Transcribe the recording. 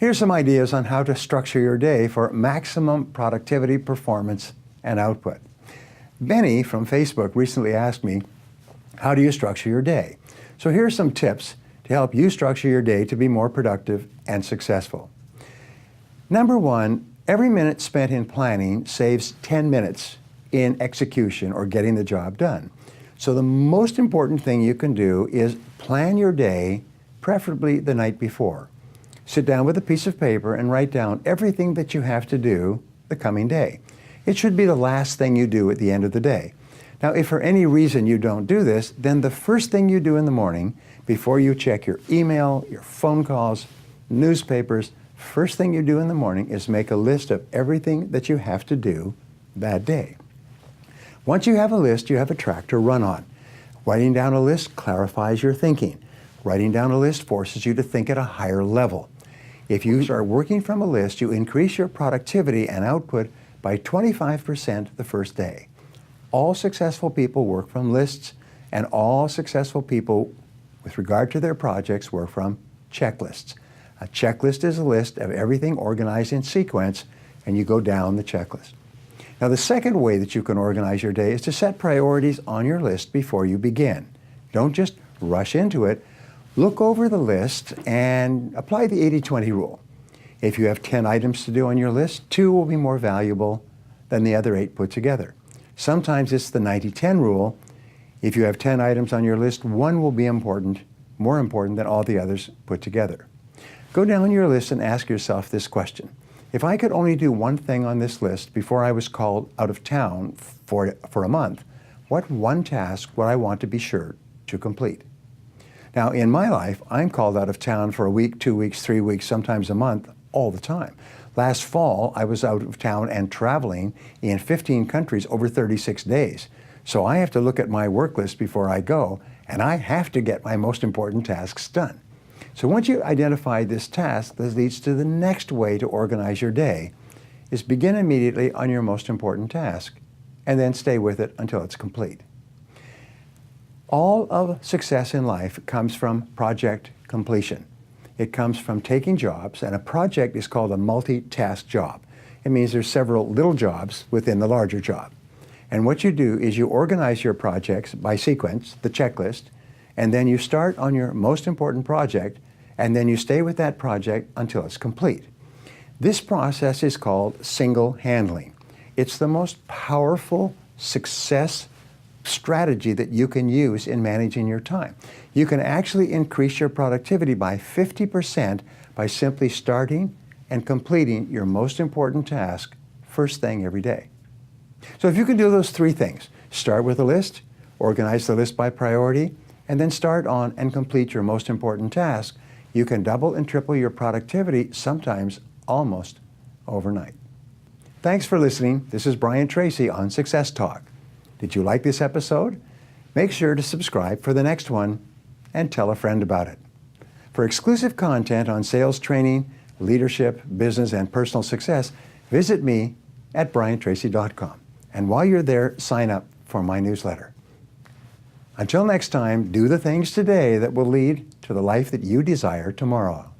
Here's some ideas on how to structure your day for maximum productivity, performance, and output. Benny from Facebook recently asked me, how do you structure your day? So here's some tips to help you structure your day to be more productive and successful. Number one, every minute spent in planning saves 10 minutes in execution or getting the job done. So the most important thing you can do is plan your day, preferably the night before. Sit down with a piece of paper and write down everything that you have to do the coming day. It should be the last thing you do at the end of the day. Now, if for any reason you don't do this, then the first thing you do in the morning, before you check your email, your phone calls, newspapers, first thing you do in the morning is make a list of everything that you have to do that day. Once you have a list, you have a track to run on. Writing down a list clarifies your thinking. Writing down a list forces you to think at a higher level. If you start working from a list, you increase your productivity and output by 25% the first day. All successful people work from lists, and all successful people, with regard to their projects, work from checklists. A checklist is a list of everything organized in sequence, and you go down the checklist. Now, the second way that you can organize your day is to set priorities on your list before you begin. Don't just rush into it. Look over the list and apply the 80-20 rule. If you have 10 items to do on your list, 2 will be more valuable than the other 8 put together. Sometimes it's the 90-10 rule. If you have 10 items on your list, 1 will be more important than all the others put together. Go down your list and ask yourself this question. If I could only do one thing on this list before I was called out of town for a month, what one task would I want to be sure to complete? Now, in my life, I'm called out of town for a week, 2 weeks, 3 weeks, sometimes a month, all the time. Last fall, I was out of town and traveling in 15 countries over 36 days. So I have to look at my work list before I go, and I have to get my most important tasks done. So once you identify this task, this leads to the next way to organize your day, is begin immediately on your most important task, and then stay with it until it's complete. All of success in life comes from project completion. It comes from taking jobs, and a project is called a multi-task job. It means there's several little jobs within the larger job. And what you do is you organize your projects by sequence, the checklist, and then you start on your most important project, and then you stay with that project until it's complete. This process is called single handling. It's the most powerful success strategy that you can use in managing your time. You can actually increase your productivity by 50% by simply starting and completing your most important task first thing every day. So if you can do those 3 things, start with a list, organize the list by priority, and then start on and complete your most important task, you can double and triple your productivity, sometimes almost overnight. Thanks for listening. This is Brian Tracy on Success Talk. Did you like this episode? Make sure to subscribe for the next one and tell a friend about it. For exclusive content on sales training, leadership, business, and personal success, visit me at briantracy.com. And while you're there, sign up for my newsletter. Until next time, do the things today that will lead to the life that you desire tomorrow.